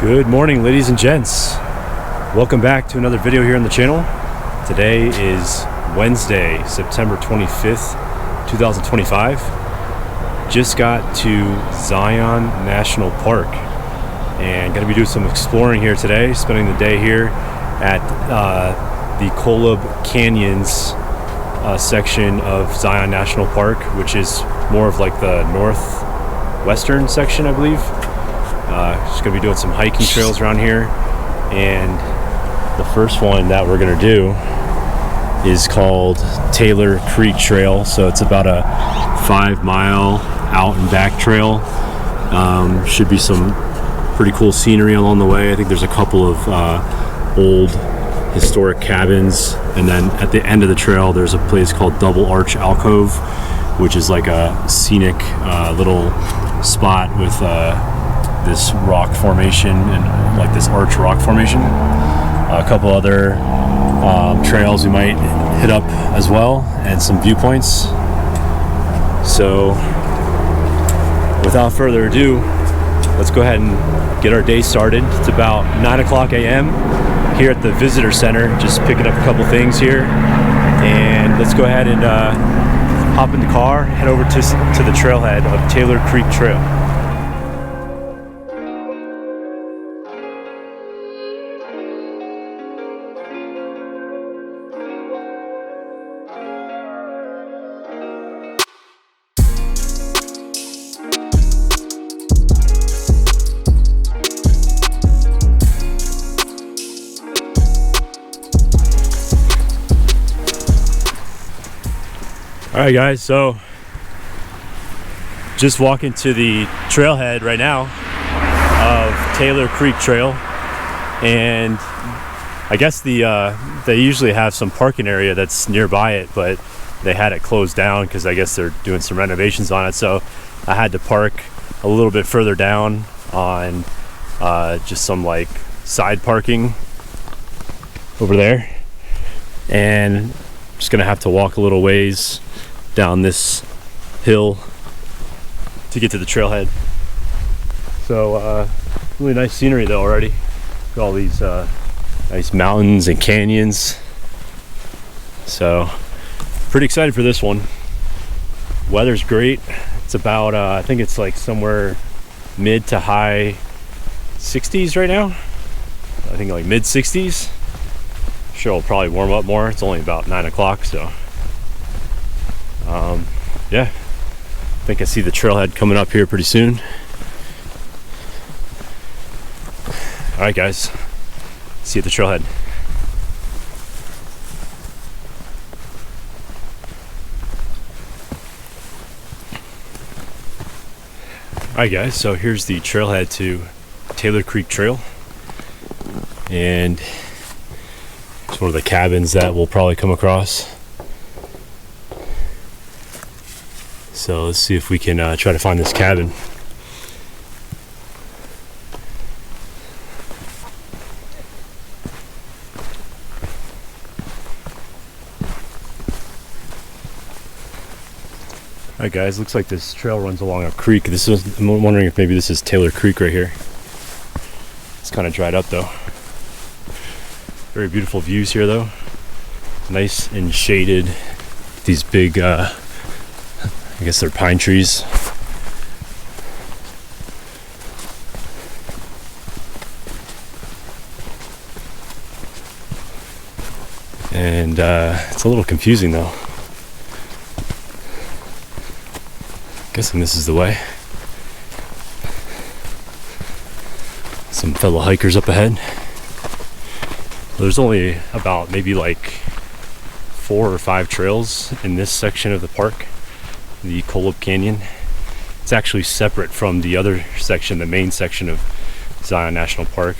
Good morning, ladies and gents. Welcome back to another video here on the channel. Today is Wednesday, September 25th, 2025. Just got to Zion National Park and going to be doing some exploring here today, spending the day here at the Kolob Canyons section of Zion National Park, which is more of like the northwestern section, I believe. Just gonna be doing some hiking trails around here, and the first one that we're gonna do is called Taylor Creek Trail. So it's about a 5-mile out and back trail. Should be some pretty cool scenery along the way. I think there's a couple of old historic cabins, and then at the end of the trail there's a place called Double Arch Alcove, which is like a scenic little spot with this rock formation and like this arch rock formation. A couple other trails we might hit up as well, and some viewpoints. So without further ado, let's go ahead and get our day started. It's about 9 o'clock a.m. here at the visitor center, just picking up a couple things here, and let's go ahead and hop in the car, head over to the trailhead of Taylor Creek Trail. Alright guys, so just walking to the trailhead right now of Taylor Creek Trail, and I guess they usually have some parking area that's nearby it, but they had it closed down because I guess they're doing some renovations on it, so I had to park a little bit further down on just some like side parking over there, and just gonna have to walk a little ways down this hill to get to the trailhead. So really nice scenery though already. Got all these nice mountains and canyons. So pretty excited for this one. Weather's great. It's about I think it's like somewhere mid to high 60s right now. I think like mid 60s. Sure, it'll probably warm up more. It's only about 9 o'clock, so yeah, I think I see the trailhead coming up here pretty soon. All right guys, see you at the trailhead. All right guys, so here's the trailhead to Taylor Creek Trail, and it's one of the cabins that we'll probably come across. So let's see if we can try to find this cabin. Alright guys, looks like this trail runs along a creek. I'm wondering if maybe this is Taylor Creek right here. It's kind of dried up though. Very beautiful views here though. Nice and shaded. These big I guess they're pine trees. And it's a little confusing though. Guessing this is the way. Some fellow hikers up ahead. There's only about maybe like 4 or 5 trails in this section of the park, the Kolob Canyon. It's actually separate from the other section, the main section of Zion National Park.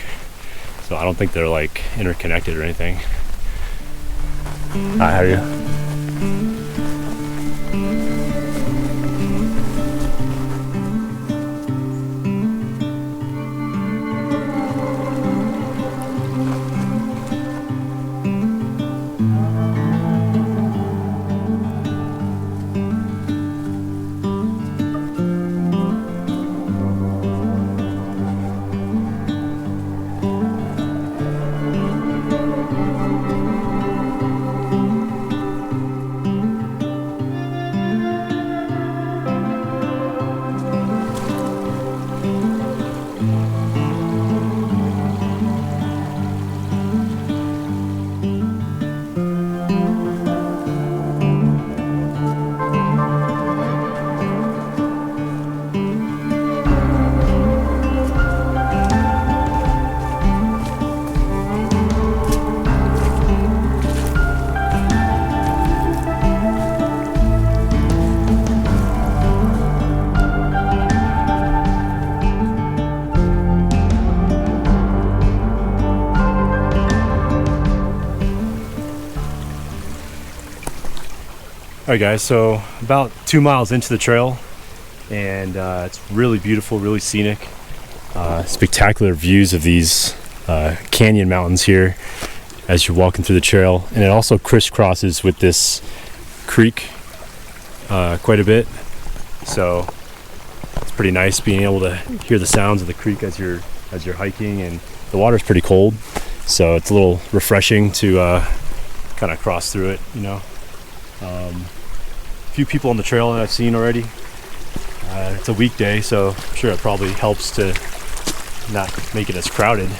So I don't think they're like interconnected or anything. Hi, how are you? Alright guys, so about 2 miles into the trail, and it's really beautiful, really scenic. Spectacular views of these canyon mountains here as you're walking through the trail, and it also crisscrosses with this creek quite a bit, so it's pretty nice being able to hear the sounds of the creek as you're hiking. And the water's pretty cold, so it's a little refreshing to kind of cross through it, you know. A few people on the trail that I've seen already. It's a weekday, so I'm sure it probably helps to not make it as crowded.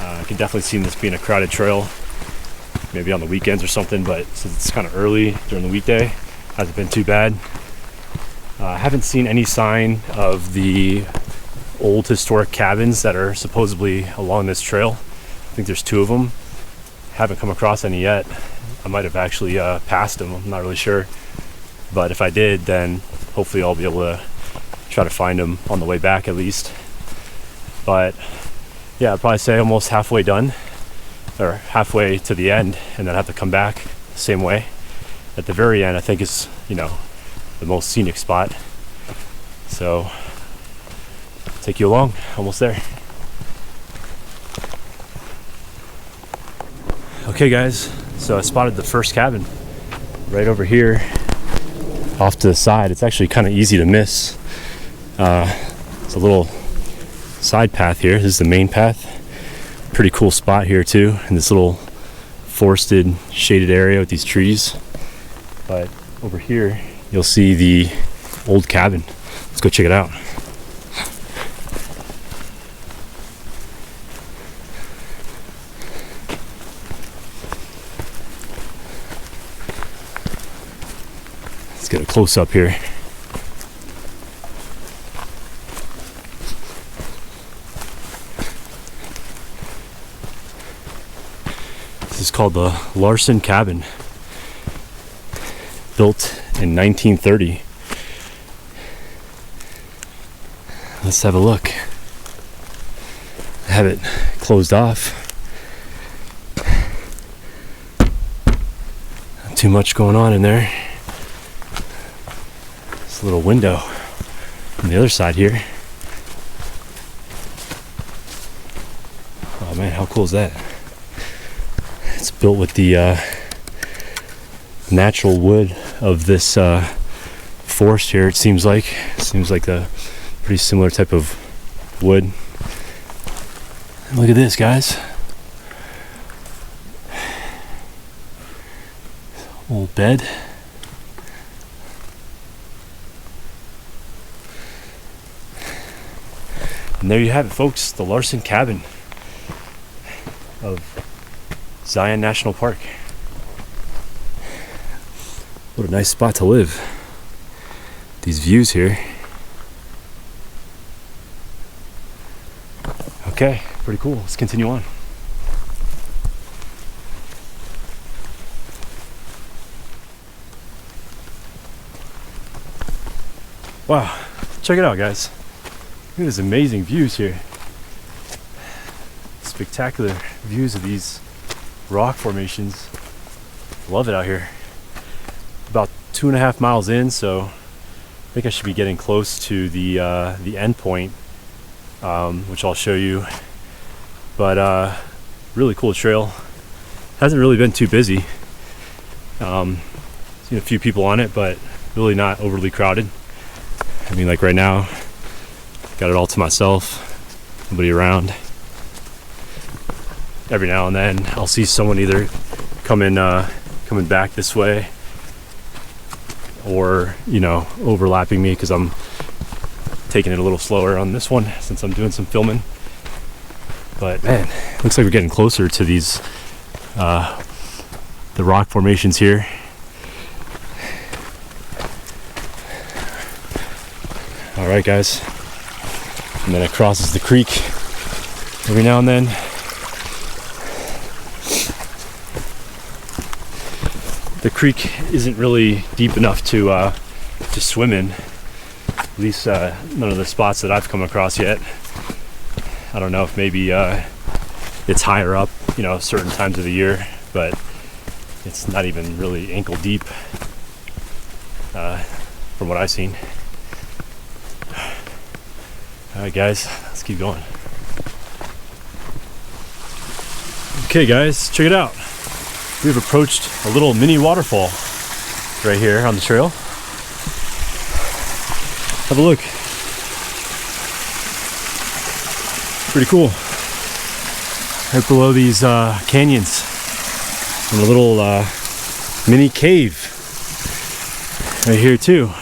I can definitely see this being a crowded trail, maybe on the weekends or something, but since it's kind of early during the weekday, hasn't been too bad. I haven't seen any sign of the old historic cabins that are supposedly along this trail. I think there's 2 of them. Haven't come across any yet. I might have actually passed them, I'm not really sure. But if I did, then hopefully I'll be able to try to find them on the way back at least. But yeah, I'd probably say almost halfway done, or halfway to the end, and then have to come back the same way. At the very end, I think is, you know, the most scenic spot. So I'll take you along, almost there. Okay guys, so I spotted the first cabin right over here off to the side. It's actually kind of easy to miss. It's a little side path here. This is the main path. Pretty cool spot here too, in this little forested shaded area with these trees. But over here you'll see the old cabin. Let's go check it out. Let's get a close up here. This is called the Larson Cabin, built in 1930. Let's have a look. I have it closed off. Not too much going on in there. There's a little window on the other side here. Oh man, how cool is that? It's built with the natural wood of this forest here. It seems like a pretty similar type of wood. Look at this, guys. Old bed. And there you have it, folks, the Larson Cabin of Zion National Park. What a nice spot to live. These views here. Okay, pretty cool. Let's continue on. Wow, check it out, guys. Look at these amazing views here. Spectacular views of these rock formations. Love it out here. About 2.5 miles in, so I think I should be getting close to the end point, which I'll show you. But really cool trail. Hasn't really been too busy. Seen a few people on it, but really not overly crowded. I mean, like right now, got it all to myself, nobody around. Every now and then I'll see someone either coming back this way, or, you know, overlapping me because I'm taking it a little slower on this one since I'm doing some filming. But man, looks like we're getting closer to these the rock formations here. All right, guys, and then it crosses the creek every now and then. The creek isn't really deep enough to swim in. At least none of the spots that I've come across yet. I don't know if maybe it's higher up, you know, certain times of the year, but it's not even really ankle deep. from what I've seen. All right, guys, let's keep going. Okay, guys, check it out. We've approached a little mini waterfall right here on the trail. Have a look. Pretty cool. Right below these canyons, and a little mini cave right here too.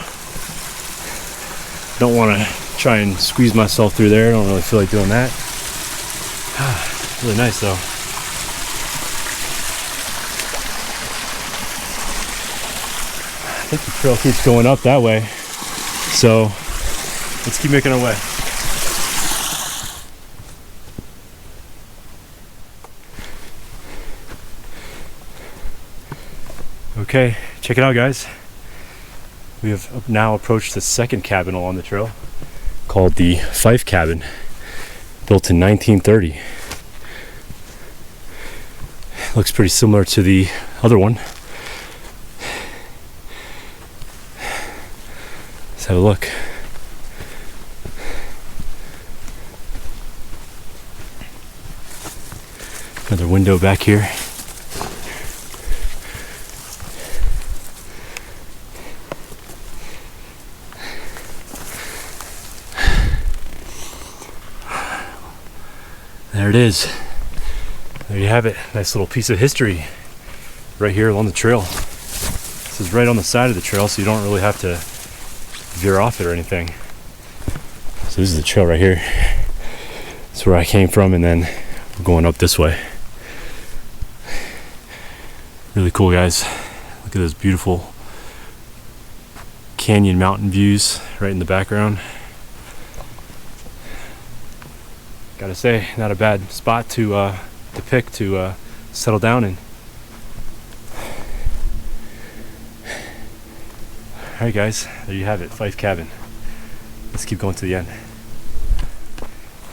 Don't want to try and squeeze myself through there. I don't really feel like doing that. Really nice though. I think the trail keeps going up that way, so let's keep making our way. Okay, check it out, guys. We have now approached the second cabin along the trail, called the Fife Cabin, built in 1930. Looks pretty similar to the other one. Let's have a look. Another window back here. There it is. There you have it. Nice little piece of history right here along the trail. This is right on the side of the trail, so you don't really have to veer off it or anything. So this is the trail right here. That's where I came from, and then we're going up this way. Really cool, guys. Look at those beautiful canyon mountain views right in the background. Gotta say, not a bad spot to pick to settle down in. Alright, guys, there you have it, Fife Cabin. Let's keep going to the end.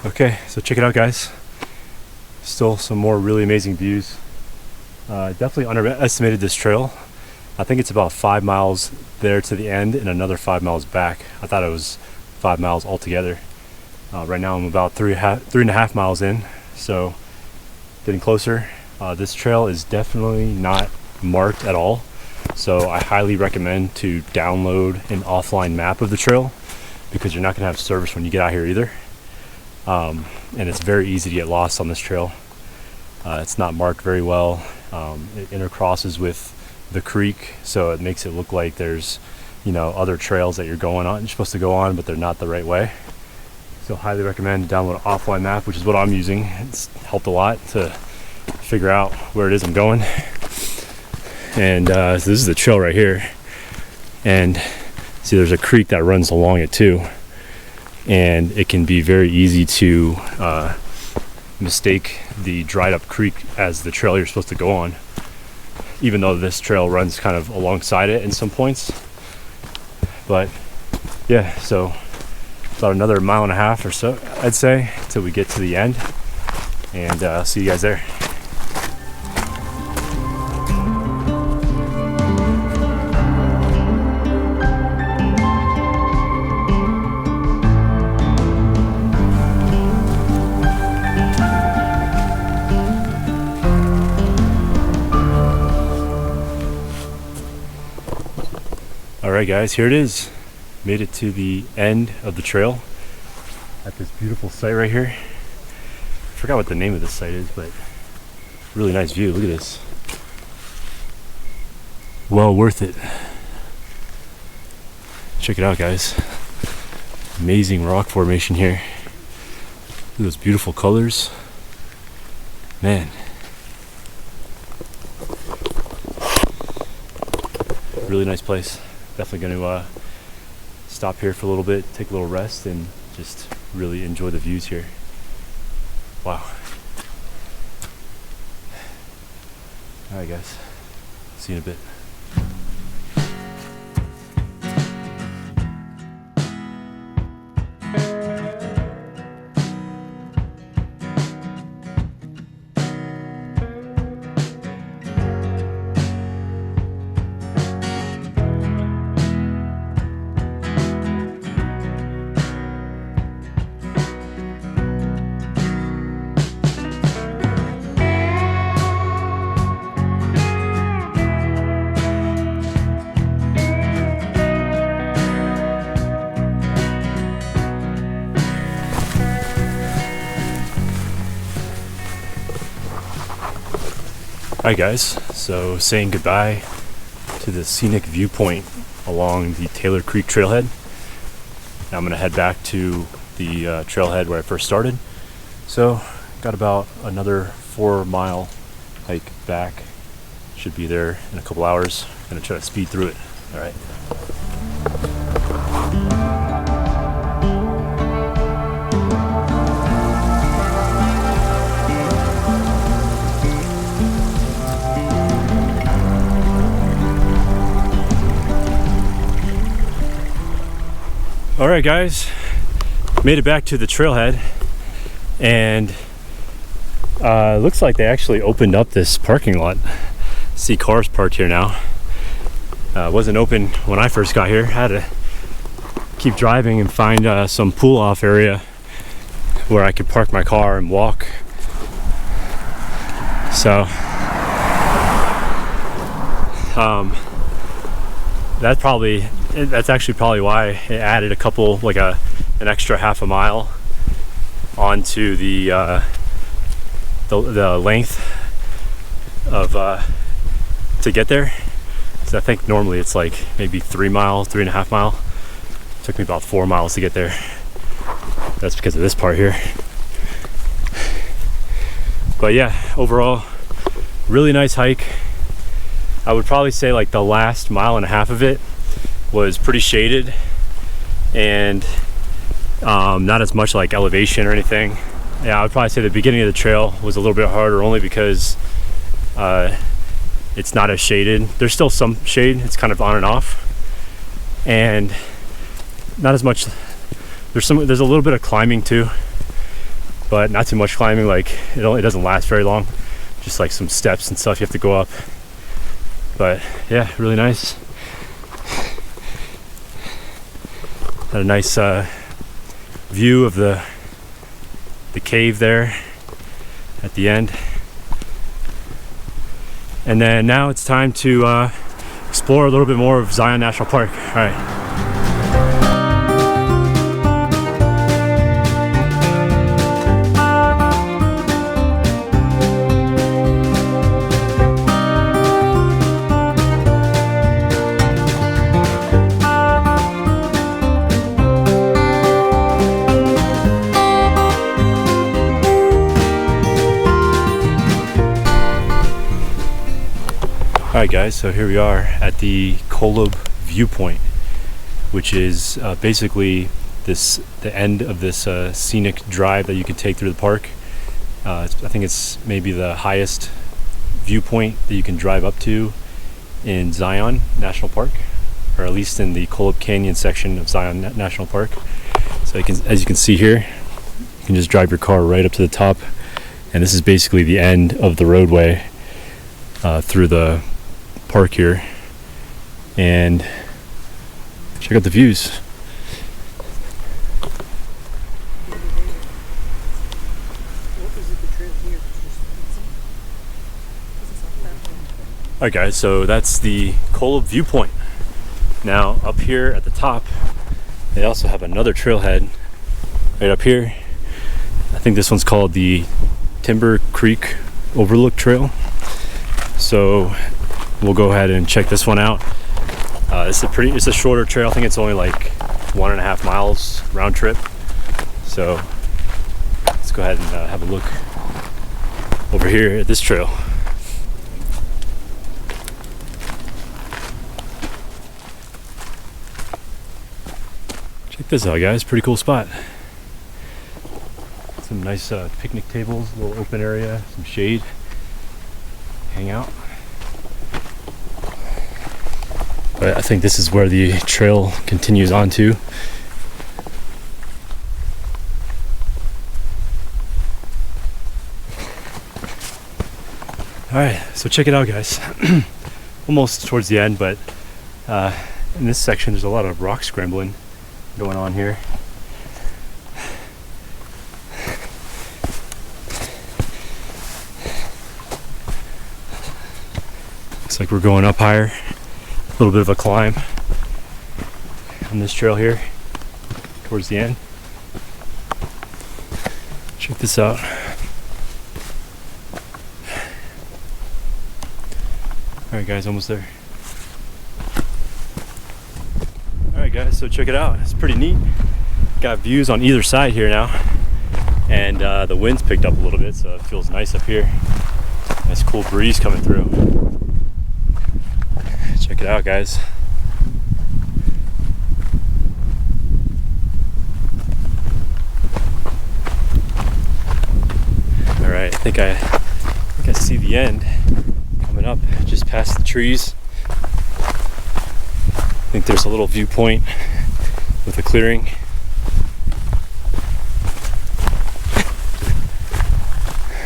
Okay, so check it out, guys. Still some more really amazing views. Definitely underestimated this trail. I think it's about 5 miles there to the end and another 5 miles back. I thought it was 5 miles altogether. Right now I'm about 3.5 miles in, so getting closer. This trail is definitely not marked at all, so I highly recommend to download an offline map of the trail, because you're not going to have service when you get out here either. And it's very easy to get lost on this trail. It's not marked very well. It intercrosses with the creek, so it makes it look like there's, other trails that you're supposed to go on, but they're not the right way. So highly recommend to download an offline map, which is what I'm using. It's helped a lot to figure out where it is I'm going. And so this is the trail right here. And see, there's a creek that runs along it too. And it can be very easy to mistake the dried up creek as the trail you're supposed to go on, even though this trail runs kind of alongside it in some points. But yeah, so about another 1.5 miles or so, I'd say, till we get to the end, and I'll see you guys there. Alright, guys, here it is. Made it to the end of the trail at this beautiful site right here. I forgot what the name of this site is, but really nice view. Look at this. Well worth it. Check it out, guys. Amazing rock formation here. Look at those beautiful colors. Man. Really nice place. Definitely going to stop here for a little bit, take a little rest, and just really enjoy the views here. Wow. Alright, guys, see you in a bit. Alright guys, so saying goodbye to the scenic viewpoint along the Taylor Creek trailhead. Now I'm going to head back to the trailhead where I first started. So got about another 4-mile hike back. Should be there in a couple hours. Gonna try to speed through it. Alright. Alright guys, made it back to the trailhead, and looks like they actually opened up this parking lot. See cars parked here now. Wasn't open when I first got here. Had to keep driving and find some pull off area where I could park my car and walk. So that's actually probably why it added a couple, like an extra half a mile onto the length of to get there. So I think normally it's like maybe 3.5 miles. It took me about 4 miles to get there. That's because of this part here. But yeah, overall, really nice hike. I would probably say like the last 1.5 miles of it was pretty shaded and not as much like elevation or anything. Yeah, I would probably say the beginning of the trail was a little bit harder, only because it's not as shaded. There's still some shade, it's kind of on and off, and not as much. There's a little bit of climbing too, but not too much climbing. Like it doesn't last very long, just like some steps and stuff you have to go up. But yeah, really nice. Had a nice view of the cave there at the end. And then now it's time to explore a little bit more of Zion National Park. All right. Alright guys, so here we are at the Kolob viewpoint, which is basically the end of this scenic drive that you can take through the park. I think it's maybe the highest viewpoint that you can drive up to in Zion National Park, or at least in the Kolob Canyons section of Zion National Park. So as you can see here, you can just drive your car right up to the top, and this is basically the end of the roadway through the park here, and check out the views. Alright guys, so that's the Kolob viewpoint. Now up here at the top, they also have another trailhead right up here. I think this one's called the Timber Creek Overlook Trail. So we'll go ahead and check this one out. It's a shorter trail. I think it's only like 1.5 miles round trip. So let's go ahead and have a look over here at this trail. Check this out guys, pretty cool spot. Some nice picnic tables, a little open area, some shade, hang out. But I think this is where the trail continues on to. Alright, so check it out guys. Almost towards the end, but in this section there's a lot of rock scrambling going on here. Looks like we're going up higher. A little bit of a climb on this trail here towards the end. Check this out. Alright guys, almost there. Alright guys, so check it out. It's pretty neat. Got views on either side here now. And the wind's picked up a little bit, so it feels nice up here. Nice cool breeze coming through. Check it out guys. Alright, I think I see the end coming up just past the trees. I think there's a little viewpoint with a clearing.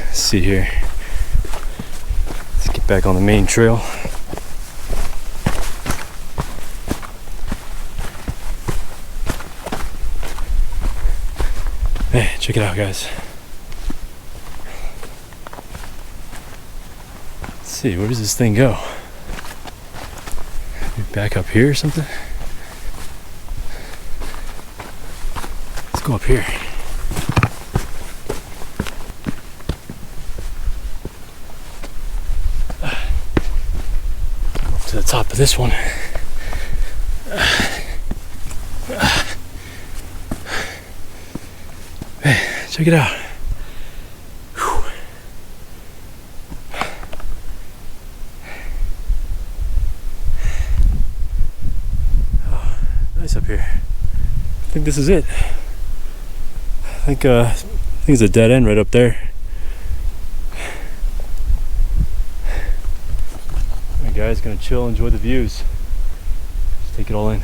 Let's see here. Let's get back on the main trail. Hey, check it out guys. Let's see, where does this thing go? Maybe back up here or something? Let's go up here. Up to the top of this one. Hey, check it out. Nice up here. I think this is it. I think it's a dead end right up there. Alright guys, gonna chill, enjoy the views. Just take it all in.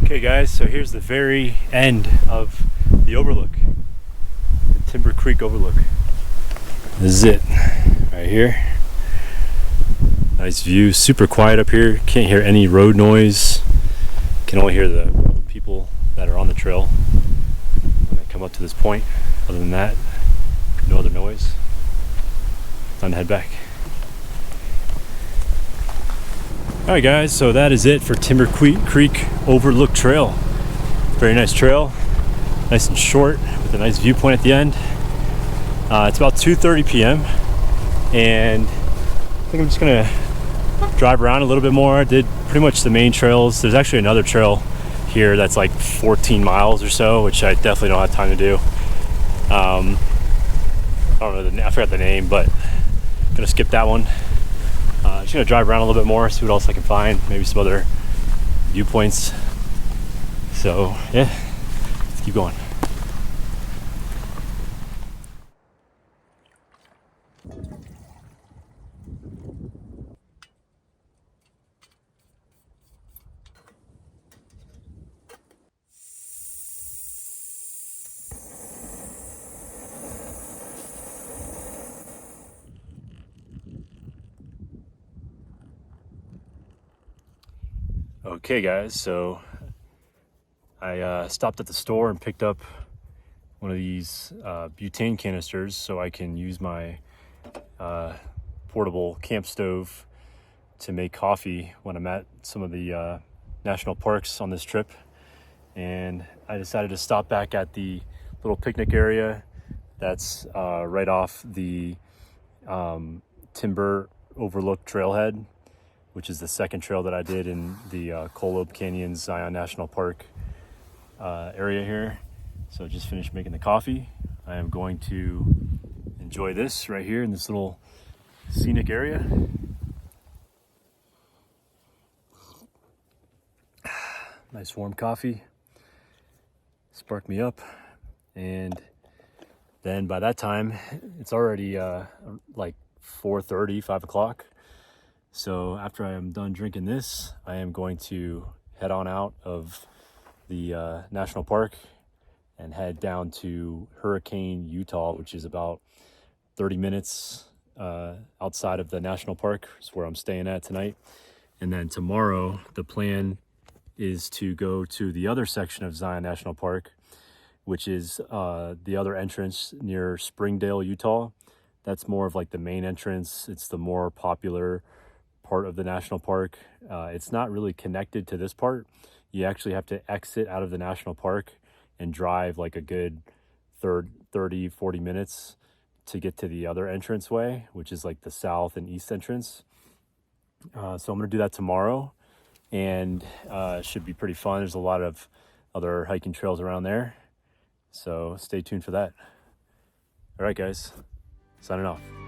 Okay guys, so here's the very end of the overlook, the Timber Creek overlook. This is it, right here. Nice view, super quiet up here. Can't hear any road noise. Can only hear the people that are on the trail when they come up to this point. Other than that, no other noise. Time to head back. Alright guys, so that is it for Timber Creek Overlook Trail. Very nice trail, nice and short with a nice viewpoint at the end. It's about 2:30 p.m. and I think I'm just gonna drive around a little bit more. I did pretty much the main trails. There's actually another trail here that's like 14 miles or so, which I definitely don't have time to do. I don't know, I forgot the name, but I'm gonna skip that one. Just gonna drive around a little bit more, see what else I can find, maybe some other viewpoints. So yeah, let's keep going. Okay guys, so I stopped at the store and picked up one of these butane canisters so I can use my portable camp stove to make coffee when I'm at some of the national parks on this trip. And I decided to stop back at the little picnic area that's right off the Timber Overlook trailhead, which is the second trail that I did in the Kolob Canyons Zion National Park area here. So I just finished making the coffee. I am going to enjoy this right here in this little scenic area. Nice warm coffee. Spark me up. And then by that time, it's already like 4:30, 5 o'clock. So after I am done drinking this, I am going to head on out of the national park and head down to Hurricane, Utah, which is about 30 minutes outside of the national park. Is where I'm staying at tonight. And then tomorrow, the plan is to go to the other section of Zion National Park, which is the other entrance near Springdale, Utah. That's more of like the main entrance. It's the more popular part of the national park. It's not really connected to this part. You actually have to exit out of the national park and drive like a good 30, 40 minutes to get to the other entranceway, which is like the south and east entrance. So I'm gonna do that tomorrow, and it should be pretty fun. There's a lot of other hiking trails around there, so stay tuned for that. All right, guys, signing off.